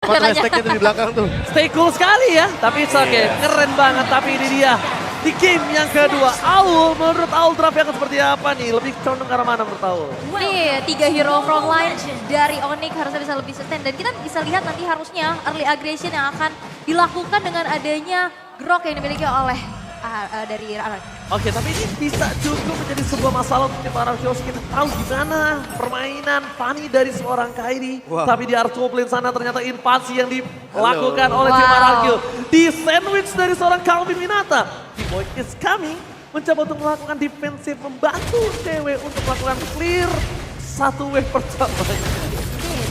Apa tuh hashtagnya tuh di belakang tuh? Stay cool sekali ya, tapi it's okay. Keren banget, tapi ini dia. Di game yang kedua, Aul, menurut Aul draft yang seperti apa nih? Lebih condong ke arah mana menurut Aul? Nih, 3 hero frontline dari Onyx harusnya bisa lebih sustain. Dan kita bisa lihat nanti harusnya early aggression yang akan dilakukan dengan adanya Grok yang dimiliki oleh dari Aran. Oke, tapi ini bisa juga menjadi sebuah masalah untuk tim Ararkios. Kita tahu gimana permainan Fanny dari seorang Kairi. Wow. Tapi di art top lane sana ternyata invasi yang dilakukan oleh tim Wow. Ararkio. Di sandwich dari seorang Calvin Minata. T-Boy is coming. Mencoba untuk melakukan defensif, membantu cewek untuk melakukan clear satu wave pertama.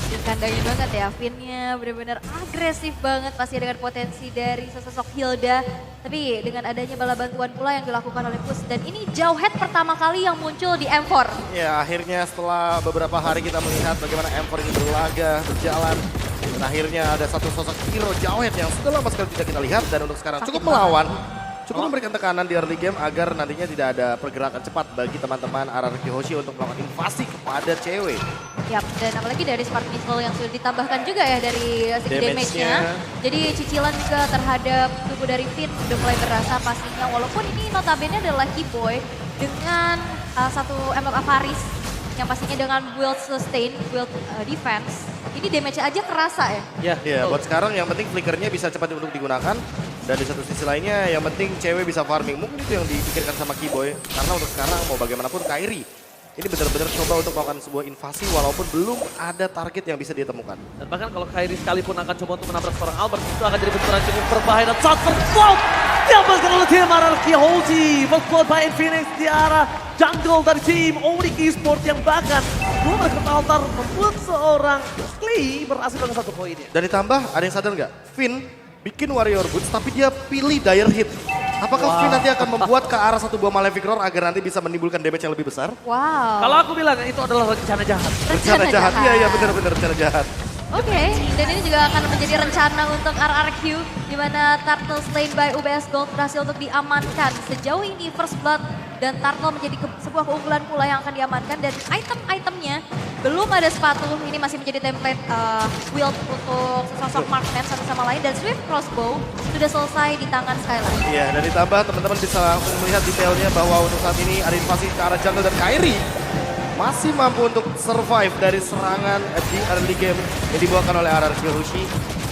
Dikandangin banget ya, Finn-nya benar-benar agresif banget pasti dengan potensi dari sosok Hilda. Tapi dengan adanya bala bantuan pula yang dilakukan oleh Push. Dan ini jauh head pertama kali yang muncul di M4. Ya akhirnya setelah beberapa hari kita melihat bagaimana M4 ini berlaga, berjalan. Dan akhirnya ada satu sosok hero Jawhead yang sudah lama sekali tidak kita lihat. Dan untuk sekarang cukup melawan. Cukup memberikan tekanan di early game agar nantinya tidak ada pergerakan cepat bagi teman-teman RRQ Hoshi untuk melakukan invasi kepada cewek. Yap, dan apalagi dari Spark Missile yang sudah ditambahkan juga ya dari segi damage-nya. Jadi cicilan juga terhadap tubuh dari Finn udah mulai berasa pastinya. Walaupun ini notabene adalah Keyboy dengan satu MF Avaris yang pastinya dengan build sustain, build defense. Ini damage aja kerasa ya. Ya, buat sekarang yang penting flickernya bisa cepat untuk digunakan. Dan di satu sisi lainnya yang penting cewek bisa farming. Mungkin itu yang dipikirkan sama Keyboy. Karena untuk sekarang mau bagaimanapun Kairi ini benar-benar coba untuk melakukan sebuah invasi walaupun belum ada target yang bisa ditemukan. Dan bahkan kalau Kairi sekalipun akan coba untuk menabrak seorang Albert, itu akan jadi benturan cukup berbahaya. Dan shot first diamankan oleh tim RRQ Hoshi. First blood by Infinix di arah jungle dari tim Onyx Esports yang bahkan belum berkata altar membuat seorang Clay berhasil dengan satu poinnya. Dan ditambah ada yang sadar nggak? Finn bikin Warrior Boots tapi dia pilih Dire Hit. Apakah Finn nanti akan membuat ke arah satu buah Malefic Roar agar nanti bisa menimbulkan damage yang lebih besar? Wow. Kalau aku bilang itu adalah rencana jahat. Rencana jahat, iya benar-benar rencana jahat. Oke, dan ini juga akan menjadi rencana untuk RRQ di mana Turtle slain by UBS Gold berhasil untuk diamankan. Sejauh ini First Blood dan Turtle menjadi sebuah keunggulan pula yang akan diamankan dan item-itemnya belum ada sepatu. Ini masih menjadi template wield untuk sosok marksman satu sama lain dan Swift Crossbow sudah selesai di tangan Skyline. Iya, dan ditambah teman-teman bisa langsung melihat detailnya bahwa untuk saat ini ada invasi ke arah jungle dan Kairi masih mampu untuk survive dari serangan di early game yang dibawakan oleh RRQ Hoshi.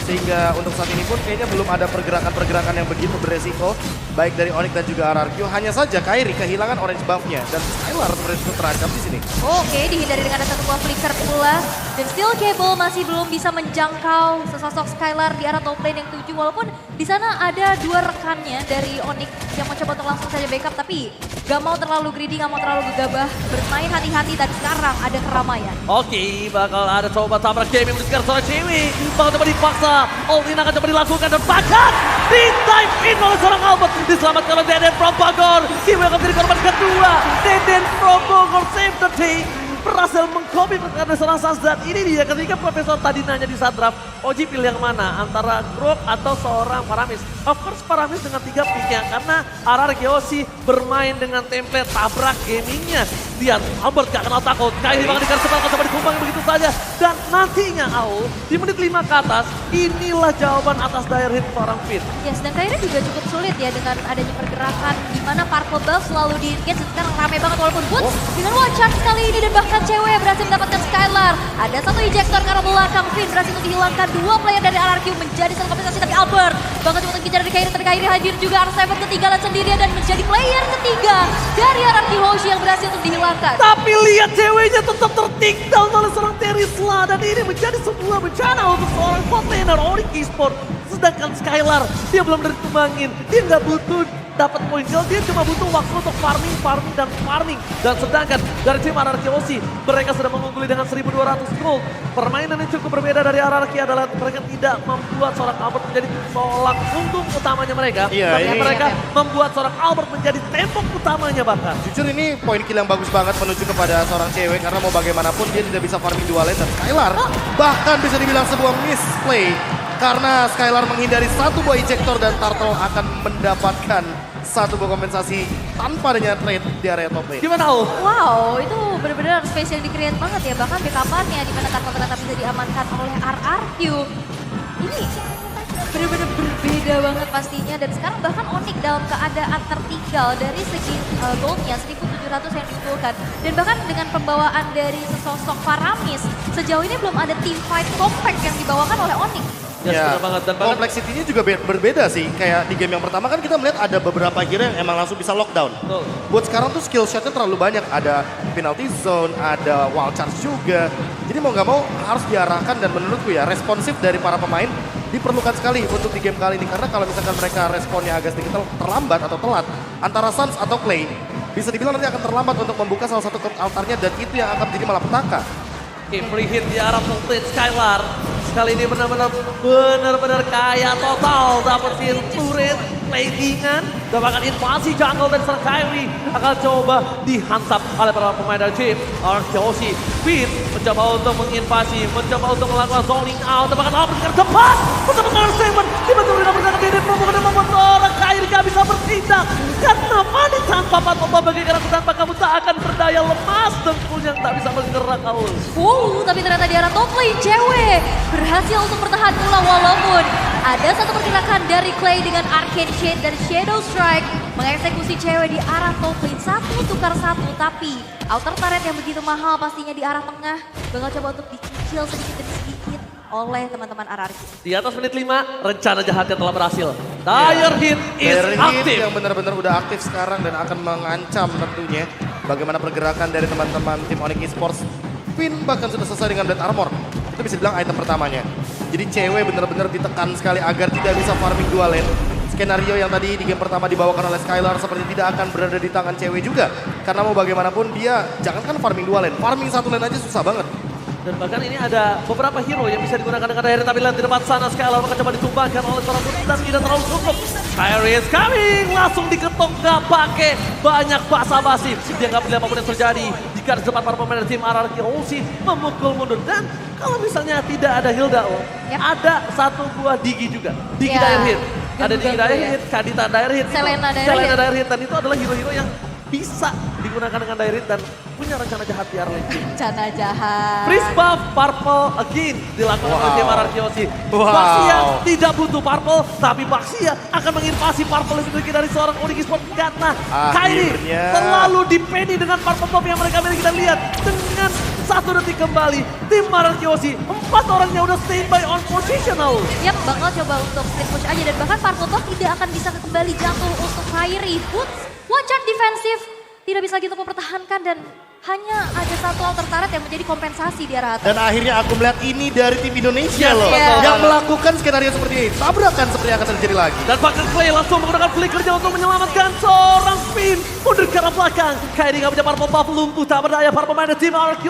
Sehingga untuk saat ini pun kayaknya belum ada pergerakan-pergerakan yang begitu beresiko. Baik dari Onyx dan juga RRQ. Hanya saja Kairi kehilangan orange buff-nya. Dan Skylar sebenarnya cukup terancam di sini. Oke, dihindari dengan ada satu buah flicker pula. Dan Steel Cable masih belum bisa menjangkau sesosok Skylar di arah top lane yang 7. Walaupun di sana ada dua rekannya dari Onyx yang mencoba untuk langsung saja backup. Tapi gak mau terlalu greedy, gak mau terlalu gegabah. Bermain hati-hati dan sekarang ada keramaian. Oke, bakal ada coba tabrak game yang sekarang seorang cewek. Bakal coba dipaksa. All in akan coba dilakukan dan bahkan di time in oleh seorang Albert. Diselamatkan oleh Deden from Bogor. Kim akan menjadi korban kedua. Deden from Bogor save the day. Berhasil mengcopy pergerakan seorang Sazdan. Ini dia ketika Profesor tadi nanya di saat draft, Oji pilih yang mana? Antara Grok atau seorang Paramis? Of course Paramis dengan 3 picknya karena RRQ Hoshi bermain dengan template tabrak gamingnya. Lihat, Albert gak kenal takut. Kairi bakal dikasih setel, coba dikumpang begitu saja. Dan nantinya Aul, di menit 5 ke atas, inilah jawaban atas dire hit seorang Finn. Yes, dan Kairi juga cukup sulit ya dengan adanya pergerakan di mana Purple Buff selalu di-engage. Sekarang rame banget walaupun Boots dengan one charge kali ini dan bahkan cewek berhasil mendapatkan Skylar. Ada satu ejector ke arah belakang, Finn berhasil untuk dihilangkan. Dua player dari RRQ menjadi satu kompensasi, tapi Albert bakal coba untuk kejar dari Kairi, tapi Kairi hadir juga. R7 ketinggalan sendirian dan menjadi player ketiga dari RRQ Hoshi yang berhasil untuk dihilangkan. Tapi lihat ceweknya tetap tertinggal oleh seorang Terisla dan ini menjadi sebuah bencana untuk seorang bot laner Onyx Esports. Sedangkan Skylar, dia belum ditumbangin, dia nggak butuh dapat poin kill, dia cuma butuh waktu untuk farming. Dan sedangkan dari tim RRQ Hoshi, mereka sudah mengungguli dengan 1200 gold. Permainan yang cukup berbeda dari RRQ adalah mereka tidak membuat seorang Albert menjadi tolak punggung utamanya mereka. Iya, tapi ini mereka membuat seorang Albert menjadi tembok utamanya bahkan. jujur ini poin kill yang bagus banget menuju kepada seorang cewek karena mau bagaimanapun dia tidak bisa farming dua lane dan Skylar bahkan bisa dibilang sebuah misplay karena Skylar menghindari satu buah ejector dan Turtle akan mendapatkan satu buah kompensasi tanpa adanya trade di area top lane. Gimana Aul? Wow, itu benar-benar space yang di-create banget ya. Bahkan backup-nya di mana Turtle ternyata bisa diamankan oleh RRQ. ini benar-benar berbeda banget pastinya. Dan sekarang bahkan Onyx dalam keadaan tertinggal dari segi goldnya 1.700 yang dikumpulkan. Dan bahkan dengan pembawaan dari sesosok Faramis, sejauh ini belum ada team fight compact yang dibawakan oleh Onyx. Ya, benar banget. Dan bahkan Kompleksitinya juga berbeda sih. Kayak di game yang pertama kan kita melihat ada beberapa hero yang emang langsung bisa lockdown. betul. Buat sekarang tuh skill shotnya terlalu banyak. Ada penalty zone, ada wild charge juga. Jadi mau nggak mau harus diarahkan dan menurutku ya responsif dari para pemain diperlukan sekali untuk di game kali ini. Karena kalau misalkan mereka responnya agak sedikit terlambat atau telat, antara Suns atau Clay bisa dibilang nanti akan terlambat untuk membuka salah satu altarnya dan itu yang akan jadi malapetaka. Free hit di arah Complete Skylar. Kali ini benar-benar kaya total. Dapetin turret, landingan, dan bahkan invasi jungle dan serang Kyrie akan coba dihantam oleh para pemain dari tim Arkeosi. Fit mencoba untuk menginvasi, mencoba untuk melakukan zoning out, dan bahkan Albert ke depan. Bersama dengan Seven, dibantu dengan bersama Dede Promo dan membuat seorang Kyrie gak bisa bertindak. Karena Mani tanpa Patoba bagaikan tanpa kamu tak akan berdaya, lemas dengkul yang tak bisa bergerak Aul. Tapi ternyata di arah top lane cewek berhasil untuk bertahan pula walaupun ada satu pergerakan dari Clay dengan Arcane Shade dari Shadow Strike mengeksekusi cewek di arah top lane 1 tukar 1, tapi outer turret yang begitu mahal pastinya di arah tengah bakal coba untuk dicicil sedikit demi sedikit oleh teman-teman RRQ. Di atas menit 5, rencana jahatnya telah berhasil. Dire Hit is Dire Hit aktif. yang benar-benar udah aktif sekarang dan akan mengancam tentunya bagaimana pergerakan dari teman-teman tim Onyx Esports. Pin bahkan sudah selesai dengan Blade Armor. Itu bisa dibilang item pertamanya. Jadi cewek benar-benar ditekan sekali agar tidak bisa farming dua lane. Skenario yang tadi di game pertama dibawakan oleh Skylar seperti tidak akan berada di tangan cewek juga. Karena mau bagaimanapun dia jangankan farming dua lane, farming satu lane aja susah banget. Dan bahkan ini ada beberapa hero yang bisa digunakan dengan Dire, tapi lihat di depan sana Skylar akan coba ditumbangkan oleh seorang Putri dan tidak terlalu cukup. Kyrie is coming, langsung diketok gak pakai banyak basa-basi. Dia nggak peduli apapun yang terjadi. Jika di depan para pemain dari tim RRQ Ulsi memukul mundur. Dan kalau misalnya tidak ada Hilda, ada satu buah Digi juga. Digi Ya, Dire Hit. Ada Digi ganggu-ganggu Dire ya. Hit, Kadita Dire Hit. Selena Dire Selena Hit. Dire Hit. Dan itu adalah hero-hero yang bisa digunakan dengan Dire Hit dan punya rencana jahat di early game. Rencana jahat. Freeze buff purple again dilakukan oleh tim RRQ. Wow. Baxia tidak butuh purple, tapi Baxia akan menginvasi purple yang dimiliki dari seorang Onyx Esports karena Kyrie Akhirnya. terlalu dipeni dengan purple buff yang mereka miliki. Kita lihat dengan 1 detik kembali tim RRQ 4 orangnya udah standby on positional. Yap, bakal coba untuk split push aja dan bahkan Purple Buff tidak akan bisa kembali jatuh untuk Kyrie. Boots, one shot defensif, tidak bisa gitu mempertahankan dan hanya ada satu outer turret yang menjadi kompensasi di arah atas. Dan akhirnya aku melihat ini dari tim Indonesia Yes, loh. betul. Yang melakukan skenario seperti ini. Tabrakan seperti yang akan terjadi lagi. Dan bahkan Clay langsung menggunakan flickernya untuk menyelamatkan seorang spin. Mundur ke arah belakang. Kyrie gak punya purple buff, lumpuh tak berdaya para pemain dari tim RRQ.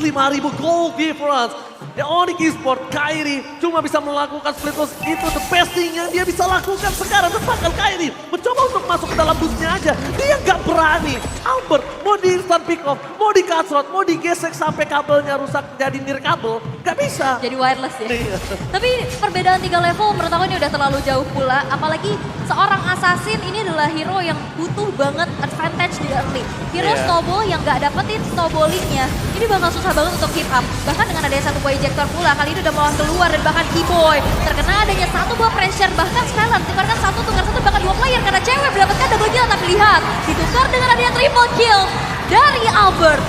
5.000 gold difference. The Onyx Esports, Kyrie cuma bisa melakukan split push. Itu the best thing yang dia bisa lakukan sekarang. Dan bahkan Kyrie mencoba untuk masuk ke dalam busnya aja. Dia gak berani. Albert mau di instant pick off, mau di cutthroat, mau digesek sampai kabelnya rusak jadi nir kabel. Gak bisa. Jadi wireless ya. Iya. Tapi perbedaan 3 level menurut aku ini udah terlalu jauh pula. Apalagi seorang assassin ini adalah hero yang butuh banget advantage di early. Hero Iya. snowball yang gak dapetin snowballingnya, ini bakal susah banget untuk keep up. Bahkan dengan adanya satu buah ejector pula, kali ini udah melawan keluar dan bahkan Keyboy terkena adanya satu buah pressure. Bahkan Skylar tukarkan 1 tukar 1 bahkan 2 player karena cewek mendapatkan double kill. Tapi lihat, ditukar dengan adanya triple kill dari Albert.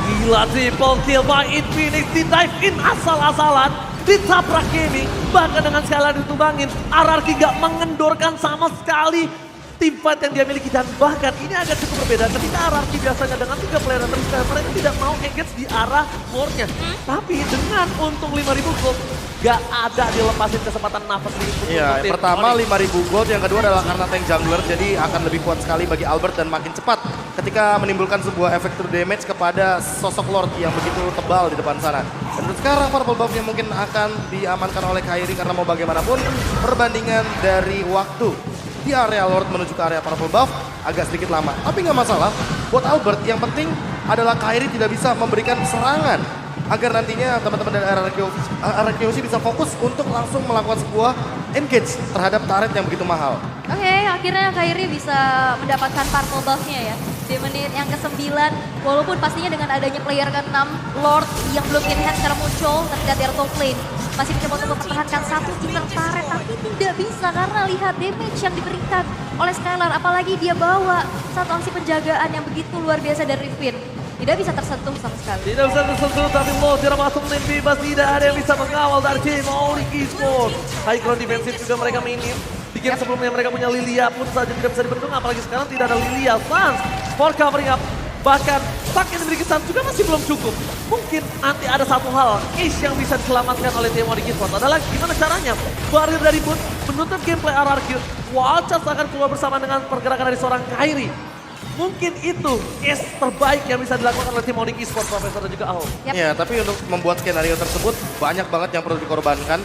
Gila triple kill by Infinix, di dive in asal-asalan, ditabrak gaming, bahkan dengan Skylar ditumbangin, RRQ gak mengendorkan sama sekali tim fight yang dia miliki. Dan bahkan ini agak cukup berbeda ketika RRQ biasanya dengan 3 player terus mereka tidak mau engage di arah core-nya. Tapi dengan untung 5.000 gold, gak ada dilepasin kesempatan nafas di Iya, yang pertama 5.000 gold, yang kedua adalah karena tank jungler, jadi akan lebih kuat sekali bagi Albert dan makin cepat ketika menimbulkan sebuah efek true damage kepada sosok Lord yang begitu tebal di depan sana. Dan untuk sekarang purple buff-nya mungkin akan diamankan oleh Kyrie karena mau bagaimanapun perbandingan dari waktu di area Lord menuju ke area purple buff agak sedikit lama. Tapi nggak masalah, buat Albert yang penting adalah Kyrie tidak bisa memberikan serangan agar nantinya teman-teman dari RRQ bisa fokus untuk langsung melakukan sebuah engage terhadap turret yang begitu mahal. Oke, akhirnya Kyrie bisa mendapatkan purple buff-nya ya. Di menit yang ke-9, walaupun pastinya dengan adanya player ke-6, Lord yang belum in hand secara muncul ketika di top lane. masih mencoba untuk mempertahankan satu inner turret, tapi tidak bisa karena lihat damage yang diberikan oleh Skylar. Apalagi dia bawa satu aksi penjagaan yang begitu luar biasa dari Rifin. Tidak bisa tersentuh sama sekali. Tidak bisa tersentuh, tapi Lo tidak masuk lane bebas. Tidak ada yang bisa mengawal dari tim Onyx Esports. High ground defensif juga mereka minim. Di game sebelumnya mereka punya Lilia pun saja tidak bisa dibendung. Apalagi sekarang tidak ada Lilia. Sans for covering up. Bahkan stack yang dimiliki Sans juga masih belum cukup. Mungkin nanti ada satu hal, ace yang bisa diselamatkan oleh tim Onyx Esports adalah gimana caranya barir dari Boot menutup gameplay RRQ. Wildcats akan keluar bersama dengan pergerakan dari seorang Kairi. Mungkin itu ace terbaik yang bisa dilakukan oleh tim Onyx Esports, Profesor dan juga Aul. Ya, tapi untuk membuat skenario tersebut banyak banget yang perlu dikorbankan.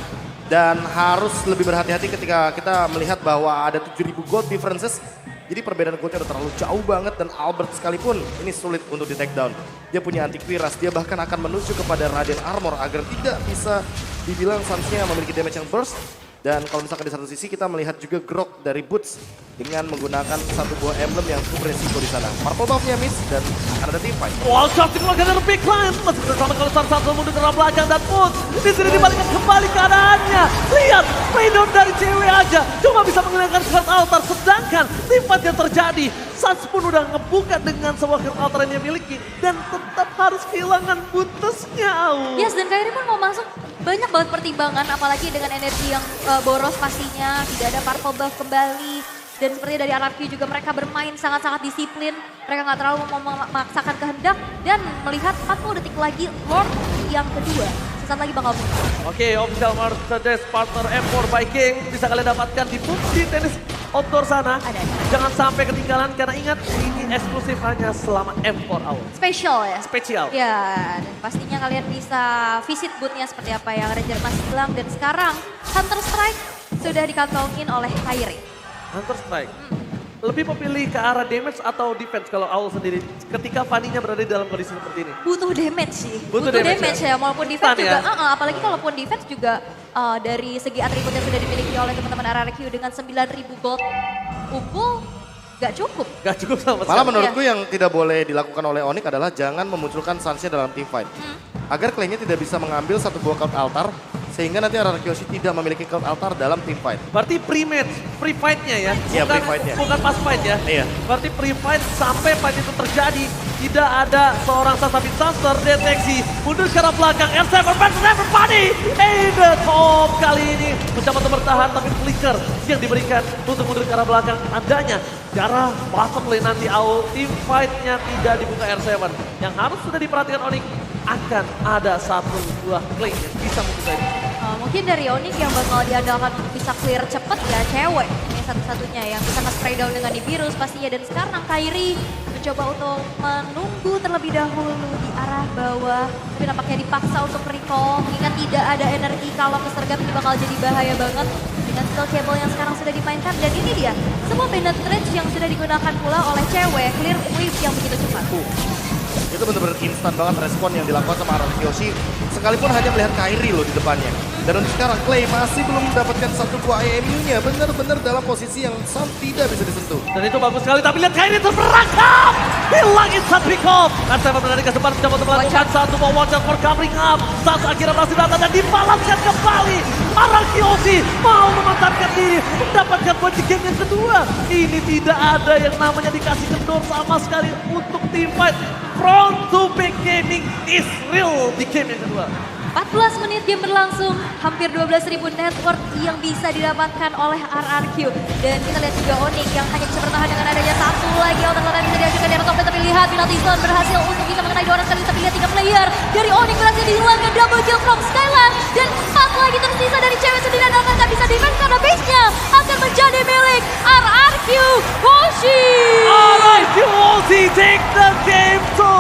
Dan harus lebih berhati-hati ketika kita melihat bahwa ada 7.000 gold differences. Jadi perbedaan goldnya udah terlalu jauh banget dan Albert sekalipun ini sulit untuk di take down. Dia punya antivirus, dia bahkan akan menuju kepada Radiant Armor agar tidak bisa dibilang Sans-nya memiliki damage yang burst. Dan kalau misalkan di satu sisi kita melihat juga grok dari Boots dengan menggunakan satu buah emblem yang cukup resiko di sana. Purple buff-nya miss dan akan ada team fight. Wildcats dikeluarkan dari big line. Masih bersama kalau satu mundur ke arah belakang dan Boots di sini dibalikkan kembali keadaannya. Lihat, Raydon dari cewek aja cuma bisa menghilangkan Cloud Altar. Sedangkan team fight yang terjadi, Sans pun udah ngebuka dengan sebuah Cloud Altar yang dia miliki. Dan tetap harus kehilangan Bootsnya. Yes, dan Kairi pun mau masuk. Banyak banget pertimbangan, apalagi dengan energi yang boros pastinya. Tidak ada purple buff kembali. Dan seperti dari RRQ juga mereka bermain sangat-sangat disiplin. Mereka nggak terlalu memaksakan kehendak. Dan melihat 40 detik lagi Lord yang kedua. Sesaat lagi bakal muncul. Oke, official Mercedes partner M4 by King. Bisa kalian dapatkan di Putsi Tenis Outdoor sana. Ada. Jangan sampai ketinggalan karena ingat ini eksklusif hanya selama M4 Hour. Spesial ya? Spesial. Ya, dan pastinya kalian bisa visit boothnya seperti apa yang Ranger masih bilang. Dan sekarang Hunter Strike sudah dikantongin oleh Kairi. Hunter Strike. Lebih memilih ke arah damage atau defense kalau Aul sendiri ketika Fanny-nya berada di dalam kondisi seperti ini? Butuh damage sih. Butuh damage ya, maupun defense Fun, juga. ya? Apalagi kalaupun defense juga dari segi atribut yang sudah dimiliki oleh teman-teman RRQ dengan 9.000 gold unggul gak cukup. Gak cukup sama sekali. Malah menurutku yang tidak boleh dilakukan oleh Onyx adalah jangan memunculkan Sans-nya dalam team fight. Agar klien-nya tidak bisa mengambil satu buah Cloud Altar sehingga nanti RRQ tidak memiliki Cloud Altar dalam team fight. Berarti pre-match, pre-fight-nya ya? Iya, pre-fight-nya. Bukan pas fight ya? Iya. Berarti pre-fight sampai fight itu terjadi, tidak ada seorang Sasabi Sans terdeteksi. Mundur ke arah belakang, R7 Never Funny! The top kali ini mencoba untuk bertahan, tapi flicker yang diberikan untuk mundur ke arah belakang. Tandanya, cara bottom lane nanti Aul, team fight-nya tidak dibuka R7. Yang harus sudah diperhatikan Onyx, akan ada satu buah claim yang bisa membuka ini. Mungkin dari Onyx yang bakal diandalkan untuk bisa clear cepet ya cewek. Ini satu-satunya yang bisa nge-spray down dengan di virus pastinya. Dan sekarang Kairi mencoba untuk menunggu terlebih dahulu di arah bawah. Tapi nampaknya dipaksa untuk recall. Mengingat tidak ada energi kalau kesergap ini bakal jadi bahaya banget. Dengan skill cable yang sekarang sudah dimainkan. Dan ini dia, semua penetrate yang sudah digunakan pula oleh cewek. Clear wave yang begitu cepat. Itu benar-benar instan banget respon yang dilakukan sama Ararkyoshi. Sekalipun hanya melihat Kairi loh di depannya. Dan untuk sekarang Clay masih belum mendapatkan satu buah AMU-nya. Benar-benar dalam posisi yang tidak bisa disentuh. Dan itu bagus sekali, tapi lihat Kairi terperangkap! Hilang instant pick off! Dan saya berada di kesempatan mencoba untuk melakukan satu buah watcher for covering up. Saat akhirnya berhasil datang dan dibalaskan kembali. Ararkyoshi mau memantapkan diri, mendapatkan poin di game yang kedua. Ini tidak ada yang namanya dikasih kendor sama sekali untuk team fight. Front to back gaming is real di game yang kedua. 14 menit game berlangsung, hampir 12.000 network yang bisa didapatkan oleh RRQ. Dan kita lihat juga Onyx yang hanya bisa bertahan dengan adanya satu lagi outer yang bisa diajukan dari top lane. Tapi lihat penalty zone berhasil untuk bisa mengenai 2 orang sekali. Tapi lihat 3 player dari Onyx berhasil dihilangkan, double kill from Skylar. Dan 4 lagi tersisa dari cewek sendiri dan akan bisa defense karena base-nya akan menjadi milik RRQ Hoshi. RRQ Hoshi take the game to